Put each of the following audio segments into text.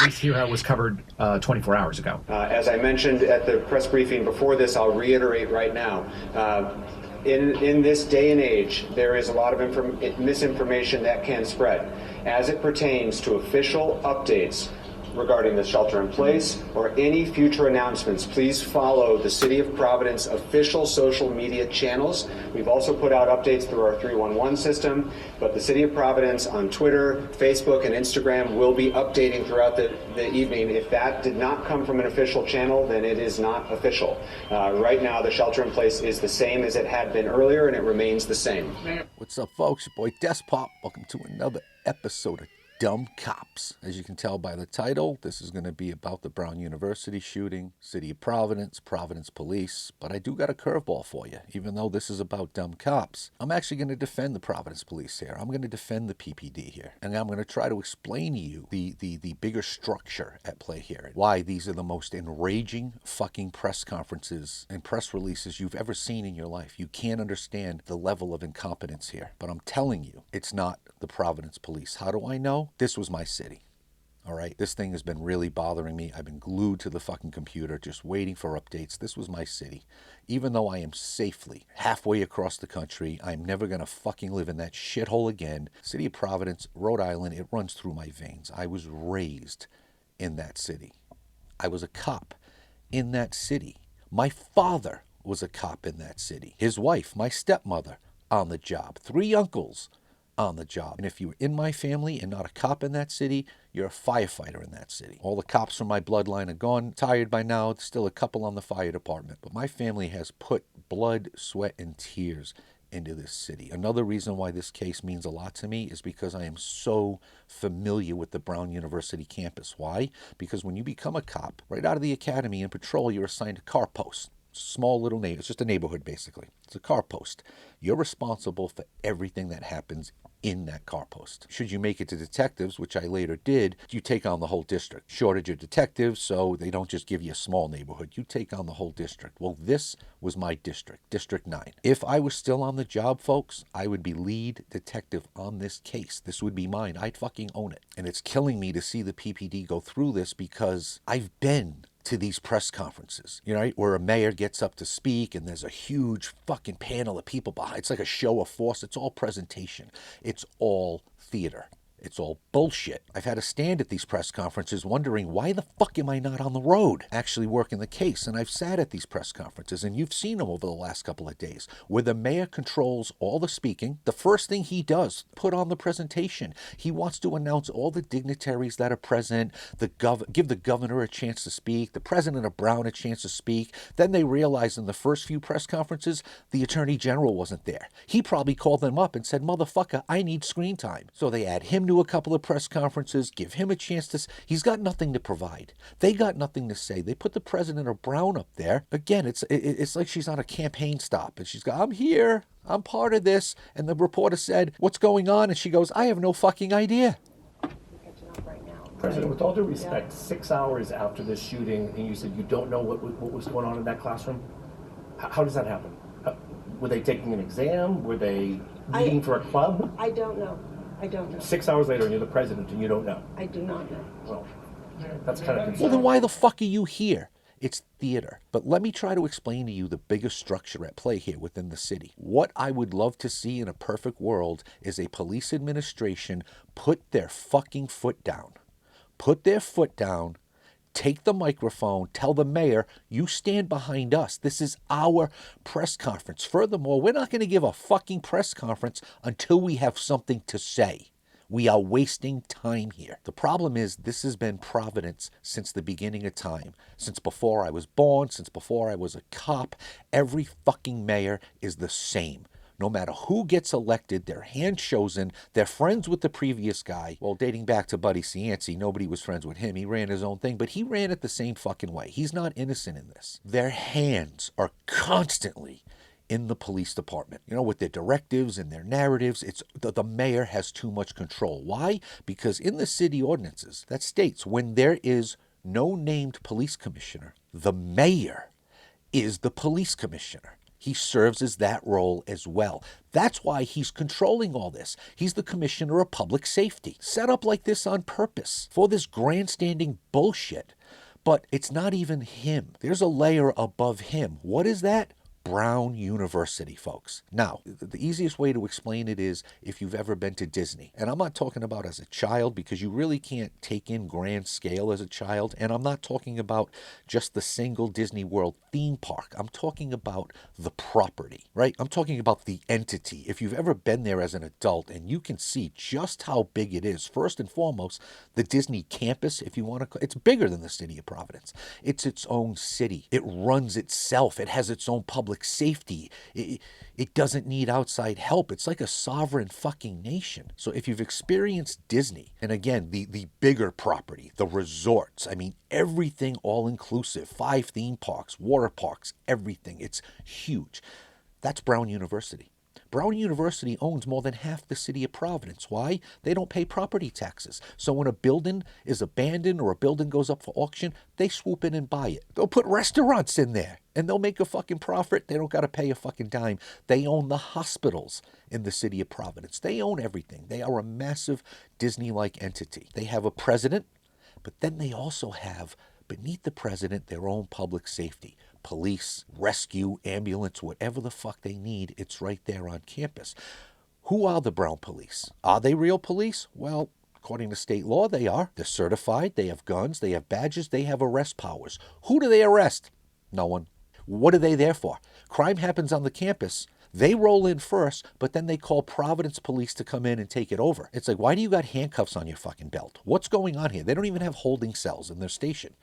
at least hear how it was covered 24 hours ago. As I mentioned at the press briefing before this, I'll reiterate right now. In this day and age, there is a lot of misinformation that can spread as it pertains to official updates regarding the shelter in place or any future announcements. Please follow the City of Providence official social media channels. We've also put out updates through our 311 system, but the City of Providence on Twitter, Facebook, and Instagram will be updating throughout the evening. If that did not come from an official channel, then it is not official. Right now, the shelter in place is the same as it had been earlier, and it remains the same. What's up, folks? Your boy Despot. Welcome to another episode of Dumb Cops. As you can tell by the title, this is going to be about the Brown University shooting, City of Providence, Providence Police, but I do got a curveball for you. Even though this is about dumb cops, I'm actually going to defend the Providence Police here. I'm going to defend the PPD here, and I'm going to try to explain to you the bigger structure at play here, why these are the most enraging fucking press conferences and press releases you've ever seen in your life. You can't understand the level of incompetence here, but I'm telling you, it's not the Providence Police. How do I know? This was my city. All right, this thing has been really bothering me. I've been glued to the fucking computer just waiting for updates. This was my city. Even though I am safely halfway across the country, I'm never going to fucking live in that shithole again. City of Providence, Rhode Island, it runs through my veins. I was raised in that city. I was a cop in that city. My father was a cop in that city. His wife, my stepmother, on the job. 3 uncles on the job. And if you're in my family and not a cop in that city, you're a firefighter in that city. All the cops from my bloodline are gone, tired by now. There's still a couple on the fire department. But my family has put blood, sweat, and tears into this city. Another reason why this case means a lot to me is because I am so familiar with the Brown University campus. Why? Because when you become a cop, right out of the academy in patrol, you're assigned a car post. Small little neighborhood. It's just a neighborhood, basically. It's a car post. You're responsible for everything that happens in that car post. Should you make it to detectives, which I later did, you take on the whole district. Shortage of detectives, so they don't just give you a small neighborhood. You take on the whole district. Well, this was my district, District 9. If I was still on the job, folks, I would be lead detective on this case. This would be mine. I'd fucking own it. And it's killing me to see the PPD go through this because I've been to these press conferences, you know, right, where a mayor gets up to speak and there's a huge fucking panel of people behind. It's like a show of force. It's all presentation. It's all theater. It's all bullshit. I've had to stand at these press conferences wondering, why the fuck am I not on the road actually working the case? And I've sat at these press conferences, and you've seen them over the last couple of days, where the mayor controls all the speaking. The first thing he does, put on the presentation. He wants to announce all the dignitaries that are present, give the governor a chance to speak, the president of Brown a chance to speak. Then they realize in the first few press conferences, the attorney general wasn't there. He probably called them up and said, motherfucker, I need screen time. So they add him to a couple of press conferences, give him a chance to... He's got nothing to provide. They got nothing to say. They put the president of Brown up there. Again, it's like she's on a campaign stop, and she's got, I'm here, I'm part of this. And the reporter said, what's going on? And she goes, I have no fucking idea. President, with all due respect, 6 hours after this shooting, and you said you don't know what was going on in that classroom, how does that happen? Were they taking an exam? Were they meeting for a club? I don't know. I don't know. 6 hours later, and you're the president, and you don't know. I do not know. Well, that's kind of concerning. Well, then why the fuck are you here? It's theater. But let me try to explain to you the bigger structure at play here within the city. What I would love to see in a perfect world is a police administration put their fucking foot down. Put their foot down, take the microphone, tell the mayor, you stand behind us. This is our press conference. Furthermore, we're not going to give a fucking press conference until we have something to say. We are wasting time here. The problem is this has been Providence since the beginning of time. Since before I was born, since before I was a cop, every fucking mayor is the same. No matter who gets elected, they're hand-chosen, they're friends with the previous guy. Well, dating back to Buddy Cianci, nobody was friends with him. He ran his own thing, but he ran it the same fucking way. He's not innocent in this. Their hands are constantly in the police department, you know, with their directives and their narratives. It's the mayor has too much control. Why? Because in the city ordinances, that states when there is no named police commissioner, the mayor is the police commissioner. He serves as that role as well. That's why he's controlling all this. He's the commissioner of public safety, set up like this on purpose for this grandstanding bullshit. But it's not even him. There's a layer above him. What is that? Brown University, folks. Now, the easiest way to explain it is if you've ever been to Disney. And I'm not talking about as a child, because you really can't take in grand scale as a child. And I'm not talking about just the single Disney World theme park. I'm talking about the property, right? I'm talking about the entity. If you've ever been there as an adult, and you can see just how big it is. First and foremost, the Disney campus, if you want to, it's bigger than the city of Providence. It's its own city. It runs itself. It has its own public safety. It doesn't need outside help. It's like a sovereign fucking nation. So if you've experienced Disney, and again, the bigger property, the resorts, I mean, everything all inclusive, 5 theme parks, water parks, everything. It's huge. That's Brown University. Brown University owns more than half the city of Providence. Why? They don't pay property taxes. So when a building is abandoned or a building goes up for auction, they swoop in and buy it. They'll put restaurants in there and they'll make a fucking profit. They don't got to pay a fucking dime. They own the hospitals in the city of Providence. They own everything. They are a massive Disney-like entity. They have a president, but then they also have, beneath the president, their own public safety. Police, rescue, ambulance, whatever the fuck they need, it's right there on campus. Who are the Brown police? Are they real police? Well, according to state law, they are. They're certified, they have guns, they have badges, they have arrest powers. Who do they arrest? No one. What are they there for? Crime happens on the campus. They roll in first, but then they call Providence police to come in and take it over. It's like, why do you got handcuffs on your fucking belt? What's going on here? They don't even have holding cells in their station.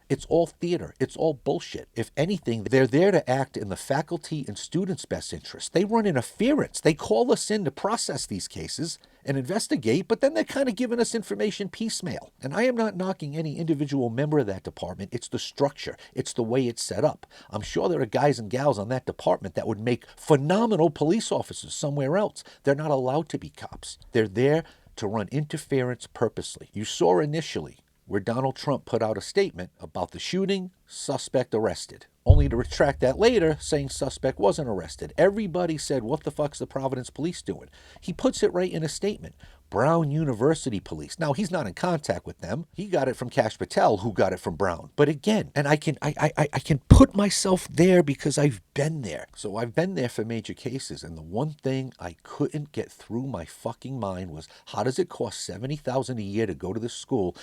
It's all theater. It's all bullshit. If anything, they're there to act in the faculty and students' best interest. They run interference. They call us in to process these cases and investigate, but then they're kind of giving us information piecemeal. And I am not knocking any individual member of that department. It's the structure. It's the way it's set up. I'm sure there are guys and gals on that department that would make phenomenal police officers somewhere else. They're not allowed to be cops. They're there to run interference purposely. You saw initially where Donald Trump put out a statement about the shooting, suspect arrested, only to retract that later, saying suspect wasn't arrested. Everybody said, what the fuck's the Providence police doing? He puts it right in a statement. Brown University police. Now, he's not in contact with them. He got it from Kash Patel, who got it from Brown. But again, and I can put myself there because I've been there. So I've been there for major cases, and the one thing I couldn't get through my fucking mind was, how does it cost $70,000 a year to go to this school?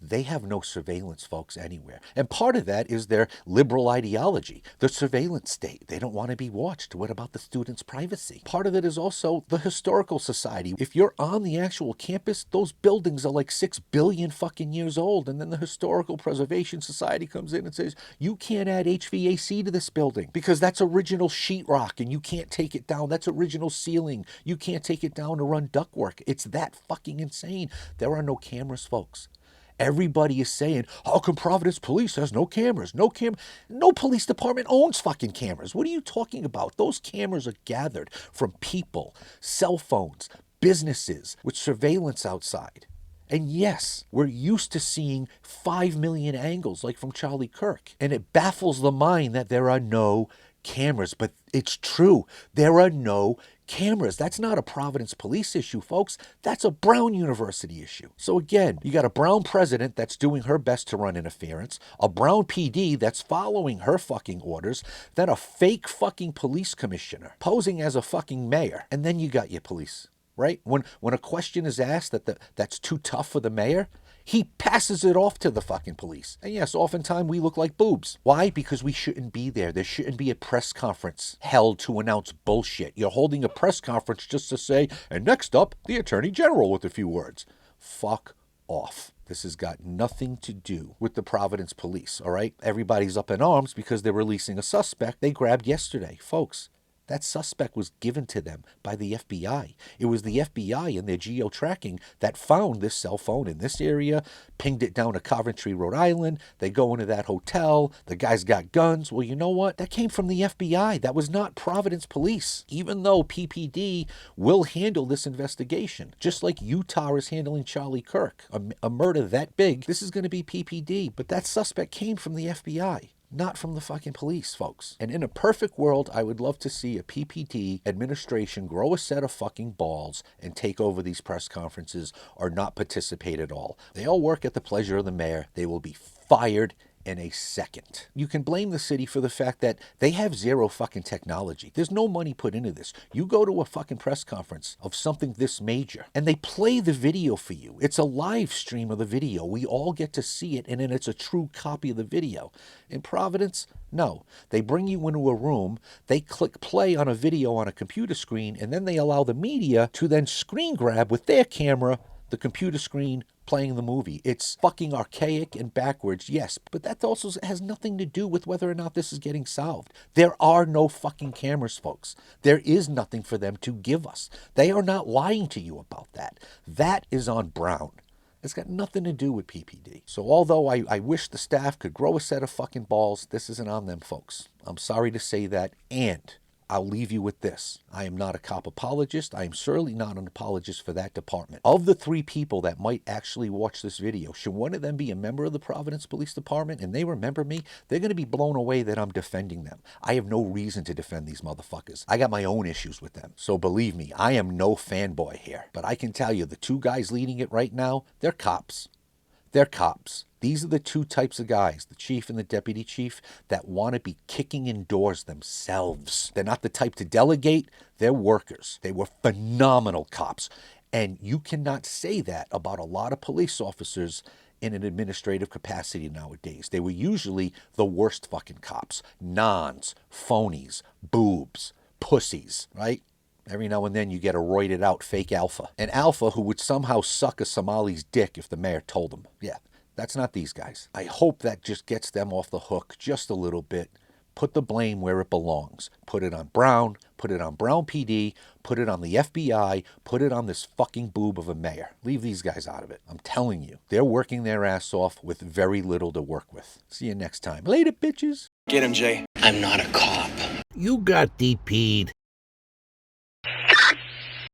They have no surveillance, folks, anywhere. And part of that is their liberal ideology, the surveillance state. They don't want to be watched. What about the students' privacy? Part of it is also the historical society. If you're on the actual campus, those buildings are like 6 billion fucking years old. And then the Historical Preservation Society comes in and says, you can't add HVAC to this building because that's original sheetrock and you can't take it down. That's original ceiling. You can't take it down to run ductwork. It's that fucking insane. There are no cameras, folks. Everybody is saying, how come Providence Police has no cameras? No police department owns fucking cameras. What are you talking about? Those cameras are gathered from people, cell phones, businesses with surveillance outside. And yes, we're used to seeing 5 million angles like from Charlie Kirk. And it baffles the mind that there are no cameras. But it's true. There are no cameras. That's not a Providence police issue, folks. That's a Brown University issue. So again, you got a Brown president that's doing her best to run interference, a Brown PD that's following her fucking orders, then a fake fucking police commissioner posing as a fucking mayor, and then you got your police, right? When a question is asked that's too tough for the mayor, he passes it off to the fucking police. And yes, oftentimes we look like boobs. Why? Because we shouldn't be there. There shouldn't be a press conference held to announce bullshit. You're holding a press conference just to say, and next up, the Attorney General with a few words. Fuck off. This has got nothing to do with the Providence police, all right? Everybody's up in arms because they're releasing a suspect they grabbed yesterday. Folks, that suspect was given to them by the FBI. It was the FBI and their geo-tracking that found this cell phone in this area, pinged it down to Coventry, Rhode Island. They go into that hotel. The guy's got guns. Well, you know what? That came from the FBI. That was not Providence Police, even though PPD will handle this investigation. Just like Utah is handling Charlie Kirk. A murder that big, this is going to be PPD. But that suspect came from the FBI. not from the fucking police, folks. And in a perfect world, I would love to see a PPD administration grow a set of fucking balls and take over these press conferences or not participate at all. They all work at the pleasure of the mayor. They will be fired in a second. You can blame the city for the fact that they have zero fucking technology. There's no money put into this. You go to a fucking press conference of something this major and they play the video for you. It's a live stream of the video. We all get to see it, and then it's a true copy of the video. In Providence, no. They bring you into a room, they click play on a video on a computer screen, and then they allow the media to then screen grab with their camera the computer screen playing the movie. It's fucking archaic and backwards, yes, but that also has nothing to do with whether or not this is getting solved. There are no fucking cameras, folks. There is nothing for them to give us. They are not lying to you about that. That is on Brown. It's got nothing to do with PPD. So although I wish the staff could grow a set of fucking balls, this isn't on them, folks. I'm sorry to say that, and I'll leave you with this. I am not a cop apologist. I am certainly not an apologist for that department. Of the 3 people that might actually watch this video, should one of them be a member of the Providence Police Department and they remember me, they're going to be blown away that I'm defending them. I have no reason to defend these motherfuckers. I got my own issues with them. So believe me, I am no fanboy here. But I can tell you, the 2 guys leading it right now, they're cops. They're cops. These are the 2 types of guys, the chief and the deputy chief, that want to be kicking in doors themselves. They're not the type to delegate. They're workers. They were phenomenal cops. And you cannot say that about a lot of police officers in an administrative capacity nowadays. They were usually the worst fucking cops. Nons, phonies, boobs, pussies, right? Every now and then you get a roided out fake alpha. An alpha who would somehow suck a Somali's dick if the mayor told him. Yeah, that's not these guys. I hope that just gets them off the hook just a little bit. Put the blame where it belongs. Put it on Brown, put it on Brown PD, put it on the FBI, put it on this fucking boob of a mayor. Leave these guys out of it. I'm telling you, they're working their ass off with very little to work with. See you next time. Later, bitches. Get him, Jay. I'm not a cop. You got DP'd.